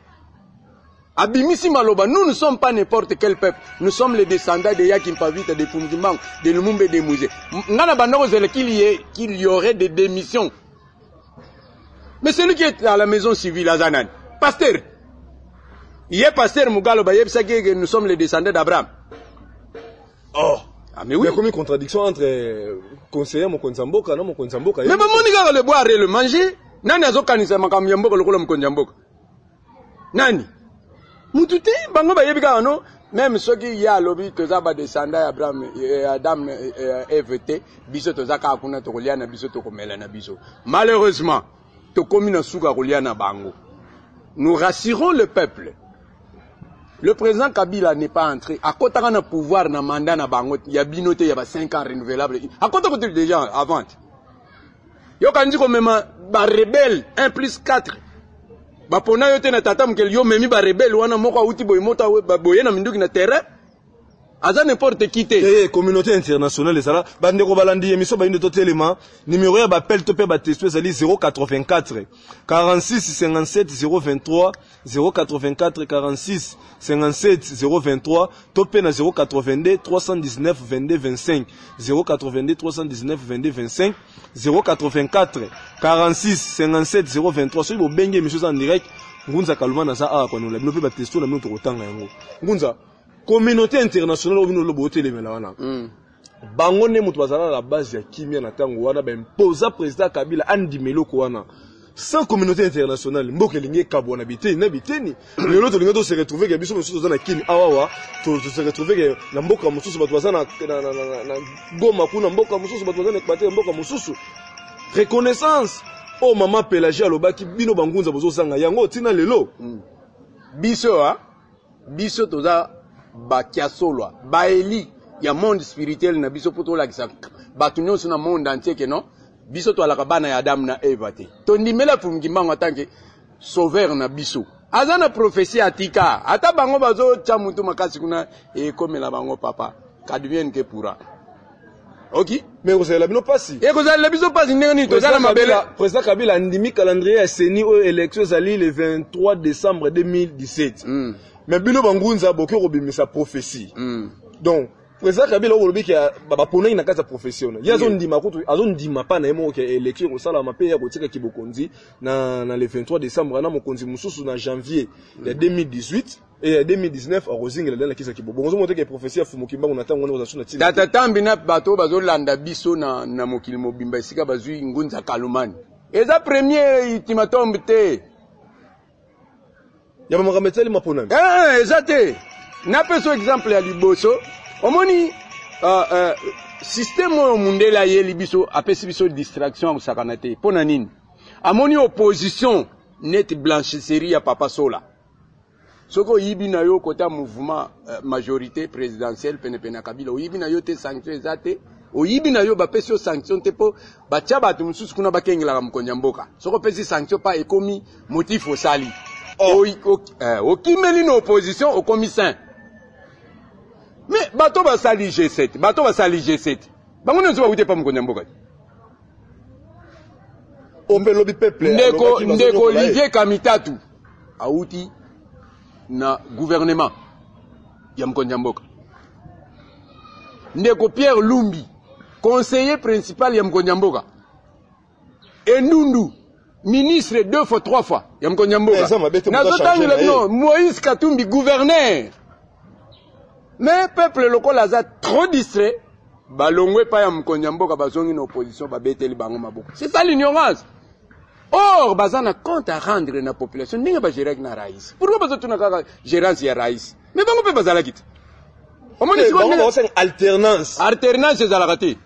abimisi maloba nous ne sommes pas n'importe quel peuple nous sommes les descendants de Yakimpavita de Fumgimbangu de Lumumba de Mouzé ngana bandako zele qu'il y aurait des démissions mais celui qui est à la maison civile Azanan pasteur il est pasteur Mugalo ba yebisa que nous sommes les descendants d'Abraham oh ah mais oui il y a comme une contradiction entre conseiller mokonzi mboka na mokonzi mboka mais bamoni kaka le boire et le manger nani azokanisa makambo ya mboka lokola mokonzi mboka nani mutu te bango bayebi kaka no même soki ya alobi toza badescendant Abraham Adam Eve te biso toza kaka kuna tokolia na biso tokomela na biso malheureusement tokomi na suka kolia na bango nous rassurons le peuple. Le président Kabila n'est pas entré. À côté de pouvoir, na mandat na bangot, il y a binoté, il y a 5 ans renouvelables. À côté de déjà avant. Yo quand dit comme même ba rebelle 1 plus 4. Ba pona yo te na tata mkel yo memi ba rebelle wana moko uti boy mota ba boye na minduki na terrain. Aza n'importe qui te. Communauté internationale ezala bande ko balandi émission ba inde to telema numéro ya ba appel to pe ba testo ezali 084 46 57 023 084 46 57 023 to pe na 082 319 22 25 082 319 22 25 084 46 57 023 so bo benge émission en direct ngunza kaluma na za a kwa no la bino pe ba testo na mino to kotanga yango ngunza communauté internationale obino lobo telemela wana bango ne mutu bazala la base ya kimia na tango wana ba imposa président Kabila andimelo ko wana sans communauté internationale mboke linge kabona biteni na biteni lelo to linge to se retrouver ke biso mosusu na kini awawa to se retrouver ke na mboka mosusu batu bazana na goma kuna mboka mosusu batu bazana ekpater mboka mosusu reconnaissance oh mama Pelagie alobaki bino bangunza bozo sanga yango tina lelo biso toza bakiasolwa baeli ya monde spirituel na biso poto la kisa batu nyonso na monde entier que non biso to alaka bana ya Adam na Eva te to ndimela Fumgimbangu atanke sauveur na biso azana prophétie atika ata bango bazo cha mutu makasi kuna komela bango papa kadvienne que pourra ok mais vous avez la bino pasi vous avez la biso pasi ndeni to zala mabele président Kabila ndimi calendrier ya seni au élections ali le 23 décembre 2017 mais bino bangunza boke robimisa prophétie donc président Kabila olobi ki baba pona na kasa professionnel yazo ndima kutu azo ndima pa na yemo ke élection ko sala mape ya kotika kibokonzi na le 23 décembre na mokonzi mususu na janvier ya 2018 et 2019 a rozingela dans la kisa kibobo ngozo mote ke prophétie Fumu Kimbangu na tango na suna tila data tambi na bato bazo landa biso na mokili mobimba esika bazui ngunza kalumani eza premier ultimatum te ya mama kameteli mapona exacte na peso exemple ya liboso omoni système o mundela yeli biso apesi biso distraction kusakana te pona nini amoni opposition net blanchisserie ya papa Sola soko yibi na yo kota mouvement majorité présidentielle pene Kabila yibi na yo te sanction ezate oyibi na yo bapesi yo sanction te po batia bato mosusu kuna bakengelaka mokonzi ya mboka soko opesi sanction pa ekomi motif osali okimeli na opposition okomi sain mais bato basali G7 bango nyonso bawute pa mokonzi ya mboka ombelobi peuple ndeko Olivier Kamitatu auti na gouvernement ya mokonzi ya mboka ndeko Pierre Lumbi conseiller principal ya mokonzi ya mboka Endundu ministre 2 fois 3 fois ya mokonzi ya mboka non Moïse Katumbi gouverneur mais peuple local aza trop distrait balongwe pa ya mokonzi ya mboka bazongi na opposition babeteli bango maboko c'est ça l'ignorance. Or bazana compte à rendre na population ndenge ba gérer na rais pourquoi bazotuna kaka gérance ya rais mais bango pe bazala kiti omoni c'est alternance ezalaka te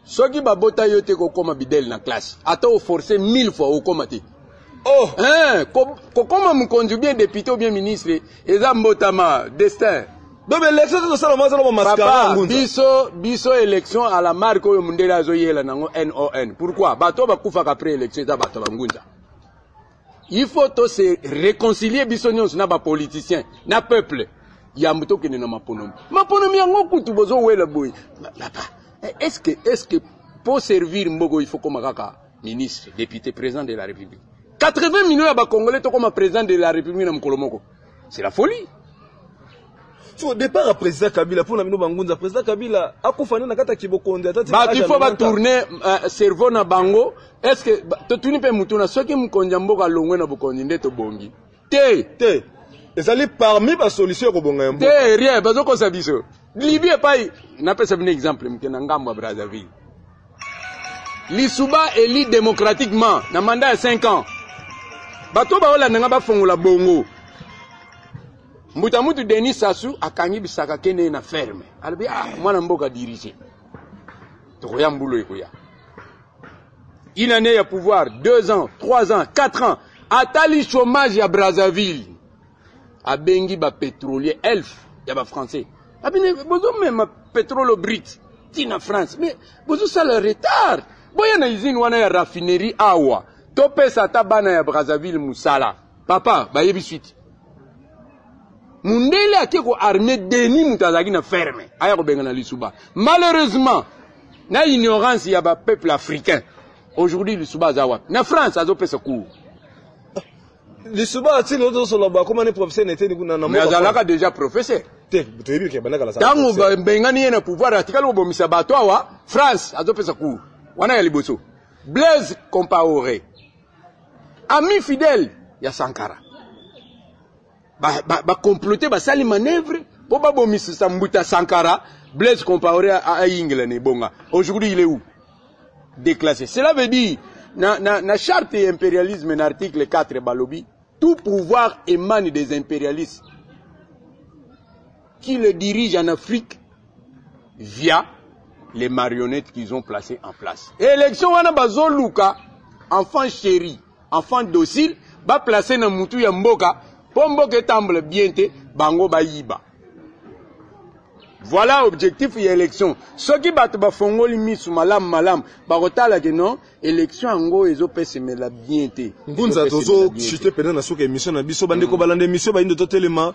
soki babota yo te kokoma bidel na classe ata forcer 1000 fois okoma te kokoma mokonzi bien député ou bien ministre eza mbotama destin. Donc l'élection c'est ça le mascara biso élection à la marque oyo mundela azoyela nango NON. Pourquoi? Bato bakufa après élection za bato bangunza. Il faut to se réconcilier biso nyonso na ba politiciens, na peuple. Ya mbuto kene na maponomi. Maponomi yango kutu bozo wela boy. Est-ce que pour servir Mbogo il faut comme kaka ministre, député, président de la République. 80 millions ya ba Congolais to comme président de la République na Mkolomoko. C'est la folie. Au départ à président Kabila pour na bino bangunza président Kabila akufana na kata kibokonde atati il faut ba tourner cerveau na bango est-ce que to tuni pe mutuna soki mkonja mboka longwe na bokonzi ndeto bongi te ezali parmi ba solution ko bonga mboka te rien bazoko sabiso Libye pai na pesa un exemple mkena ngambo ya Brazzaville Lisuba élu démocratiquement na mandat de 5 ans bato ba ola nga ba fongola bongo Mbutamutu Denis Sassou akangi bisaka kene na ferme. Albi mwana mboka dirige. Tokoya mbulo ekoya. Une année à pouvoir, 2 ans, 3 ans, 4 ans. Atali chômage à Brazzaville. A bengi ba pétrolier elf ya ba français. Abine bozo même pétrole brut tina France. Mais bozo ça le retard. Boya na usine wana ya raffinerie awa. Topesa tabana ya Brazzaville musala. Papa, ba yebi suite. Mundele a ko armée Denis Mutazaki na ferme aya ko benga na Lisuba malheureusement na ignorance ya ba peuple africain aujourd'hui Lisuba zawa na France azo pesa coup Lisuba ati l'autre sur la bas comme un professeur n'était ni kuna na mais azalaka déjà professeur te butoyebi ke banaka la tango benga ni na pouvoir atikala ko bomisa bato awa France azo pesa coup wana ya liboso Blaise Compaoré ami fidèle ya Sankara ba comploter ba sali manœuvre pour ba bomisa Sambuta Sankara Blaise Compaoré à Ingla ne bonga aujourd'hui il est où déclassé cela veut dire na charte impérialisme na article 4 balobi tout pouvoir émane des impérialistes qui le dirigent en Afrique via les marionnettes qu'ils ont placées en place élection wana bazoluka enfant chéri enfant docile ba placer na mutu ya mboka Pombo que temble bien te, bango ba yiba. Voilà objectif et élection. Ce qui bat ba fongoli misu malam, barotala que non, élection ango ezo pese me la bien te. Ngunza tozo chite pena na soka émission na biso bande ko balande émission ba indo totelema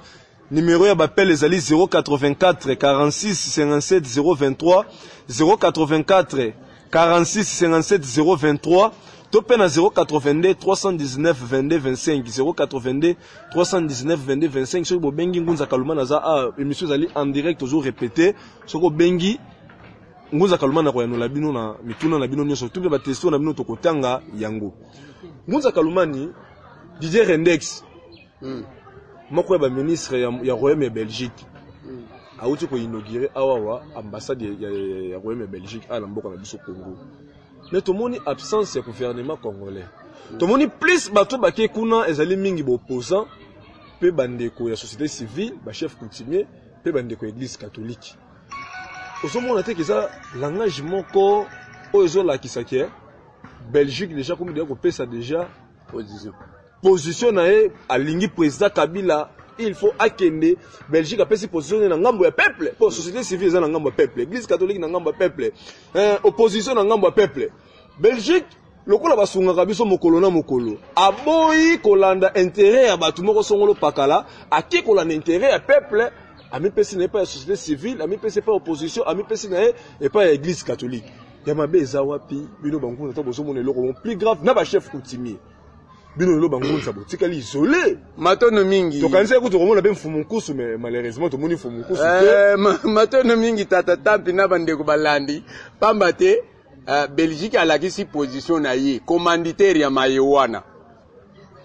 numéro ya bapel ezali 084 46 57 023 084 46 57 023 Topé na 082 319 22 25 082 319 22 25 soko bengi Ngunza Kaluma na za émission zali en direct toujours répété soko bengi Ngunza Kaluma na koyano la bino na mituna na bino nyoso tout ba testo na bino to kotanga yango Ngunza Kaluma ni Didier Rendex moko ba ministre ya Royaume et Belgique auti ko inaugurer awawa ambassade ya Royaume et Belgique ala mboka na biso Congo. Mais tout le monde absence du gouvernement congolais. Tout le monde plus bateau baké kuna ezali mingi bo opposant pe bandeko ya société civile, ba chef coutumier, pe bandeko église catholique. Au moment que ça langage moko ozo la kisake Belgique déjà comme dire ko pesa déjà position na alingi président Kabila il faut akende Belgique apesi position na ngambo ya peuple pour société civile za na ngambo ya peuple église catholique na ngambo ya peuple opposition na ngambo ya peuple Belgique lokola basungaka biso mokolo na mokolo aboyi kolanda intérêt ya bato moko songolo pakala aki kolanda intérêt ya peuple ami pesi na pas ya société civile ami pesi pas opposition ami pesi na et pas ya église catholique ya mabe eza wapi bino bangunza to bozo mona eloko plus grave na ba chef coutumier bino lo bangunza botikali isolé matono mingi to kanisa ko to komona be mfumu nkusu mais malheureusement to moni mfumu nkusu matono mingi tata tampi na bande ko balandi pamba te Belgique alakisi position na ye commanditaire ya maye wana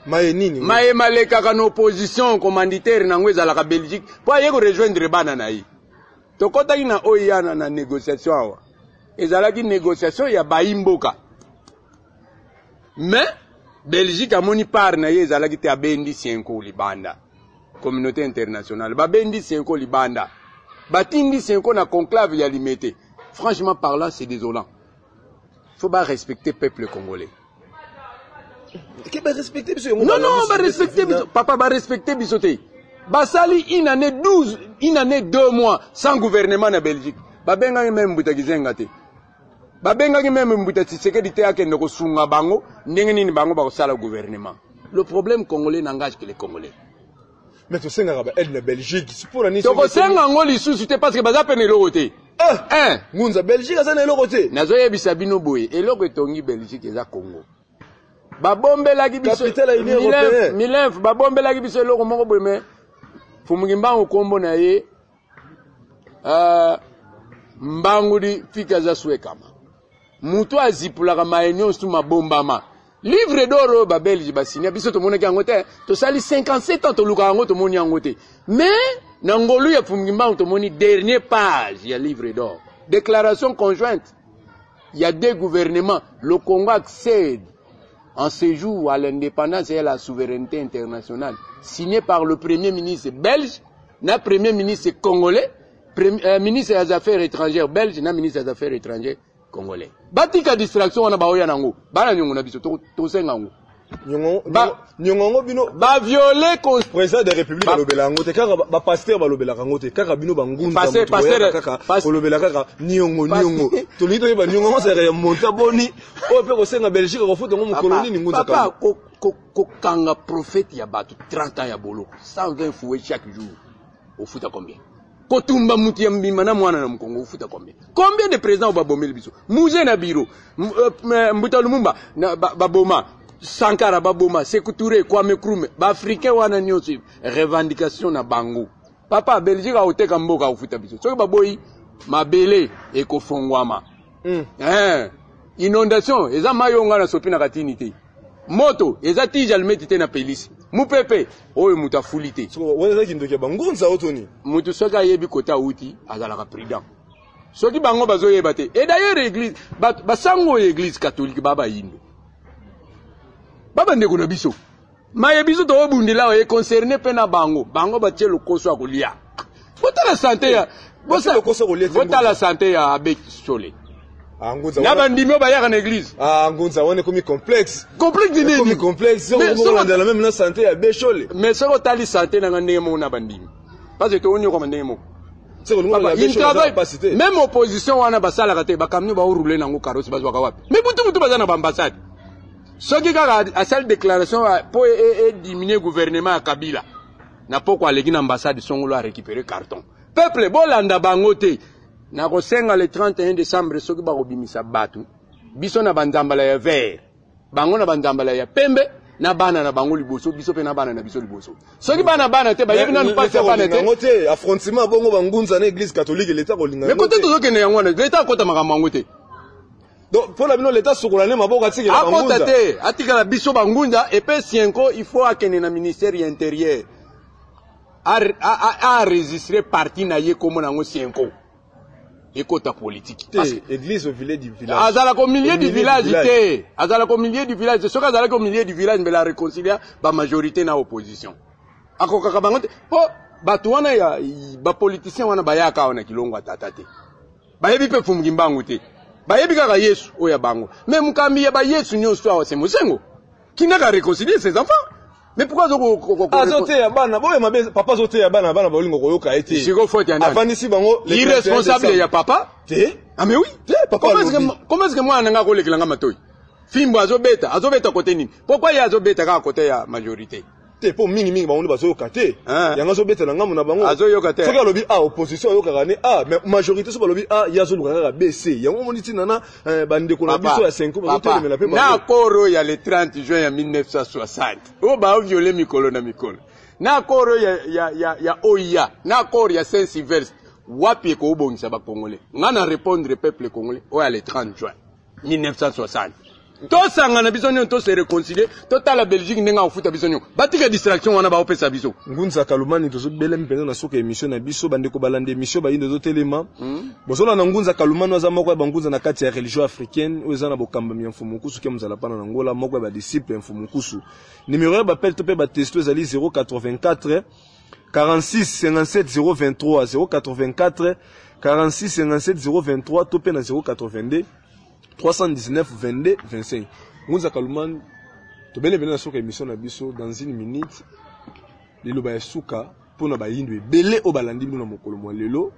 maye nini maye maleka na opposition commanditaire na ngweza la Belgique po ye ko rejoindre bana na ye to kota ina oyana na négociation awa ezalaki négociation ya baimboka mais Belgique amoni part na ye ezalaki te abendi sienko libanda communauté internationale babendi sienko libanda batindi sienko na conclave ya limité franchement parlant c'est désolant. Faut pas respecter le peuple congolais. Non, va respecter papa va respecter bisoté. Basali une année 2 mois sans gouvernement en Belgique. Babenga même mbuta kizengate. Babenga même mbuta Tshisekedi te akende ko sunga bango, ndenge nini bango ba ko sala gouvernement. Le problème congolais n'engage que les Congolais. Mais tu sais nga ba elle na Belgique, c'est pour ani. To ko senga ngoli susu te parce que baza pene lokote. Ngunza Belgique azana eloko te nazo yebisa bino boye eloko etongi Belgique eza Congo babombelaki biso Milenf babombelaki biso eloko moko boye me fumuki mbangu kombo na ye mbangu di fika za swekama mutu azipulaka maenyo su mabombama livre d'or ba Belgique basinya biso to monaki yango te to sali 57 ans to luka yango to moni yango te mais Nangolu ya Fumgimba to moni dernière page il y a livre d'or déclaration conjointe il y a 2 gouvernements le Congo accède en séjour à l'indépendance et à la souveraineté internationale signé par le premier ministre belge na premier ministre congolais ministre des affaires étrangères belge na ministre des affaires étrangères congolais batika distraction wana baoya nango bana nyongo na biso to senga ngo nyongo bino ba violer président de la république balobela ngote kaka ba pasteur balobela ngote kaka bino bangunza pasteur kaka balobela kaka nyongo to lito ba nyongo ça ya monta boni o pe ko senga Belgique ko futa ngo mukoloni ni ngunza kaka ko kanga prophète ya batu 30 ans ya bolo 120 fouets chaque jour au futa combien kotumba muti ya mbima na mwana na mkongo au futa combien de présidents ba bomeli biso Mouze na biro Mbuta Lumumba na baboma Sankara baboma Sékou Touré Kwame Nkrumah ba africain wana nyonso revendication na bango papa Belgique a oteka mboka ufuta biso soki baboyi mabele ekofongwama inondation eza mayonga na sopi na katini te moto eza tija almeti te na pelisi mupepe oyo mutafuli te so weza kindoki bangunza otoni mutu soki ayebi kota uti azalaka prudent soki bango bazoyeba te et d'ailleurs église basango église catholique baba yindo baba ndeko na biso maye biso to obundila o concerné pe na bango batie lokoso akolia bota la santé ya bota la santé ya avec Chole na bandimi bayaka na église ngunza wane komi complexe dini komi complexe on dans la même la santé ya Bechole mais ça tali santé na ndenge mo na bandimi parce que to onyo ko ndenge mo même opposition wana basala kate bakamni ba rouler nango carrosse bazwaka wapi mais butu bazana ba ambassade soki kaka asali déclaration pour diminuer gouvernement ya Kabila na poko aleki na ambassade songolo a récupérer carton peuple bolanda bango te na kosenga le 31 décembre soki bakobimisa batu biso na banzambala ya vert bango na banzambala ya pembe na bana na bango liboso biso pe na bana na biso liboso soki bana te bayebi nanu pasi ya bana te affrontement bongo bangunza na église catholique l'état kolinga mais côté tozo kene yango na l'état kota makambo yango te donc pour la bino l'état sokolane maboko atikela bangunza akota te atikala biso bangunza et puis sienko il faut akene na ministère intérieur a enregistrer parti na ye comme nango sienko ekota politique église au milieu du village azala ko milieu du village te azala ko milieu du village soka azala ko milieu du village mais la réconcilier ba majorité na opposition akoka bango te po batu wana ya ba politicien wana bayaka wana kilongo atata te bayebi pe fumugimbangu te bayebi kaka Yesu oya bango mais mukambi ya ba Yesu nyonso awa se musengo kinaka réconcilier ses enfants Mais pourquoi azote ya bana boye mabe papa azote ya bana bolingo koyoka ete Chico faute ya ndani avandi si bango irresponsable ya papa ah mais oui papa comment est-ce que moi nanga ko lekela nga matoi fimbo azobeta côté nini pourquoi ya azobeta ka côté ya majorité te po mingi bango bazoyoka te yanga azobeta na ngamu na bango azoyoka te soki alobi opposition ayoka ne mais majorité so balobi ya azoluka kaka BC yango moni tina na bandeko na biso ya 5 bazotelemela pe na koro ya le 30 juin ya 1960 o ba violé mikolo na mikolo na koro ya OIA na koro ya Saint-Sylvestre wapi ko obongisa ba congolais ngana répondre peuple congolais o ya le 30 juin 1960 to sanga na biso nyo to se réconcilier to tala Belgique ndenga ofuta biso nyo batika distraction wana ba opesa biso Ngunza Kalumani tozo belem pena na soka émission na biso bandeko balande émission ba yindo telema bosona na Ngunza Kalumani waza moko ba Ngunza na kati ya religion africaine oza na bokamba mi mfumukusu ke muzala pana na Angola moko ba disciple mfumukusu numéro ya ba appel to pe ba testo ezali 084 46 57 023 084 46 57 023 to pe na 082 319 22 25. Ngunza Kalumani to bele na soka émission na biso dans une minute lelo ba suka pona ba yindwe belé o balandi bino na mokolo mwa lelo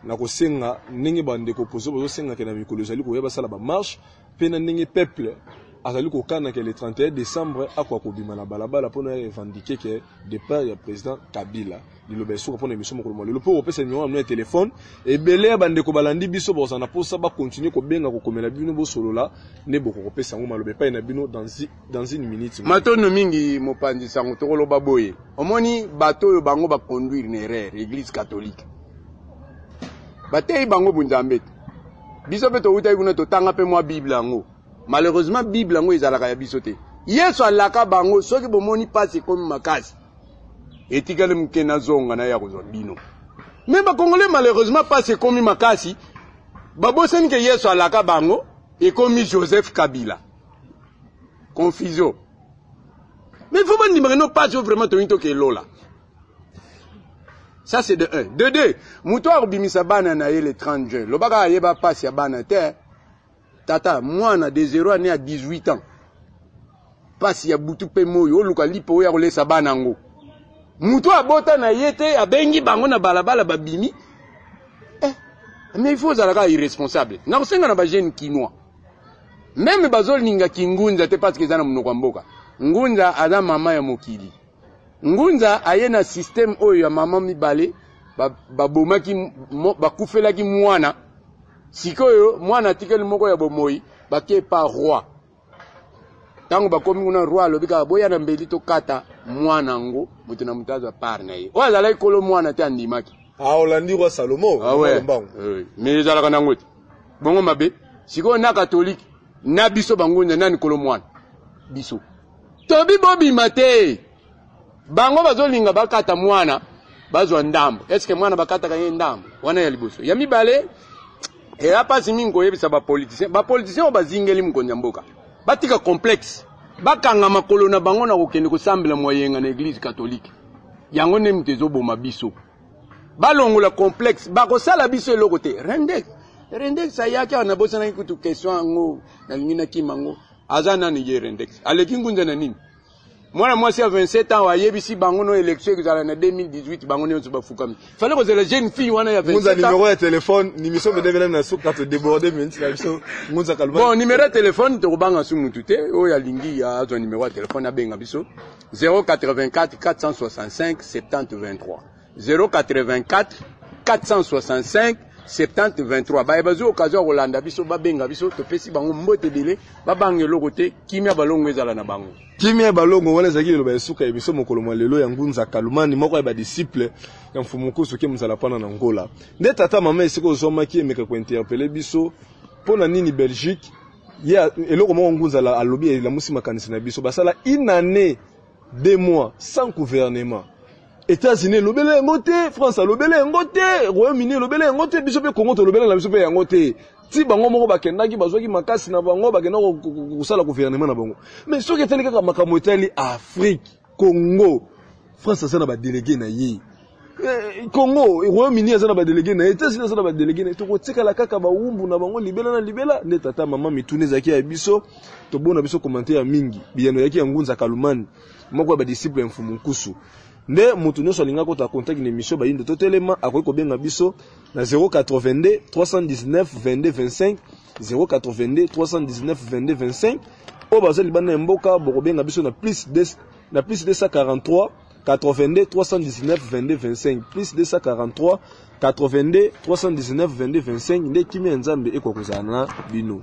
na kosenga ndenge bande ko pozo bozo senga ke na mikolo zali ko yeba sala ba marche pe na ndenge peuple azali ko kana ke le 31 décembre akwa ko bima na balabala pona revendiquer ke départ ya président Kabila lelo ba suka pona émission mokolo mwa lelo po opesa numéro na téléphone et belé bande ko balandi biso boza na posa ba continuer ko benga ko komela bino bo solola ne boko ko pesa ngo malobe pa na bino dans une minute matono mingi mopandi sango tokolo baboye omoni bato yo bango ba conduire une erreur église catholique batei bango bunzambe biso beto utai kuna to tanga pe moi bible ngo malheureusement bible ngo izalaka ya biso te yesu alaka bango soki bomoni passe comme makasi etikale mkena zonga na ya kozwa bino mais ba congolais malheureusement passe comme makasi baboseni ke yesu alaka bango et comme Joseph Kabila confusion mais il faut pas dire non pas vraiment to ke lola. Ça c'est de 1. De 2, Moutoir bimisa bana na ye le 30 juin. Le baga yeba passe ya bana te. Tata, moi na de 0 année à 18 ans. Passe ya butu pe moyo luka lipo ya role sa bana ngo. Moutoir bota na yete abengi bango na balabala babimi. Mais il faut zalaka irresponsable. Na kosenga na ba jeune kinois. Même bazol ninga kingunza te parce que zana munoko mboka. Ngunza ada mama ya mokili. Ngunza ayena système oyo ya mama mibale babomaki bakufelaki mwana sikoyo mwana tikeli moko ya bomoi bake pa roi tango bakomi kuna roi lobika boya na mbeli to kata mwana ngo mutu na mutaza par na ye oya zala ikolo mwana te andimaki olandi roi Salomo mbango mais zala kana ngoti bongo mabe sikoyo na catholique na biso bangunza nani kolo mwana biso tobi bobi mate bango bazolinga bakata mwana bazwa ndambo est-ce que mwana bakata kanye ndambo wana ya liboso ya mibale et apa simingo yebisa ba politicien bazingeli mkonja mboka batika complexe bakanga makolo na bango na kokende ko sambela moyenga na église catholique yango ne mtezo boma biso balongola complexe bakosala biso eloko te rendex sayaka na bosana kutu question ngo na lingina kimango azana ni je rendex aleki ngunza na nini moi si à 27 ans à yebisi bango no élection que en 2018 bango ne ba fukami fallait que la jeune fille wana ya 27 ans Ngunza numéro de téléphone l'émission de devena na souka te déborder minute la biso Ngunza Kalumani bon numéro de téléphone to banga su mutute o ya lingi ya zo numéro de téléphone abenga biso 084 465 70 23 084 465 70 23 ba ebazo occasion Rolanda biso babenga biso to pesi bango mbote dele babange lokote kimia balongo ezala na bango kimia balongo wana zaki lo ba suka ebiso mokolo mwa lelo ya Ngunza Kalumani moko ya ba disciple ya mfumukusu ke muzala pana na Angola nde tata mama esiko zoma ki emeka ko interpeller biso pona nini Belgique ya eloko moko Ngunza la alobi la musima kanisa na biso basala une année 2 mois sans gouvernement États-Unis lobele ngote France lobele ngote Royaume-Uni lobele ngote biso pe Congo to lobele na biso pe ngote ti bango moko bakendaki bazwaki makasi na bango bakenda kusala gouvernement na bango mais soki etali kaka makambo etali Afrique Congo France ça na ba délégué na ye Congo Royaume-Uni ça na ba délégué na États-Unis ça na ba délégué na to kotika la kaka ba umbu na bango libela ne tata mama mitune zaki ya biso to bona biso commentaire mingi biyano yaki ya Ngunza Kalumani moko ba disciple ya Mfumu Nkusu nde mutu nyonso alinga kota contact na émission bayindo totelema akoki kobenga biso na 082 319 22 25 082 319 22 25 o bazali bana mboka bokobenga biso na plus 243 82 319 22 25 plus 243 82 319 22 25 nde kimi ya Nzambe ekokozana bino.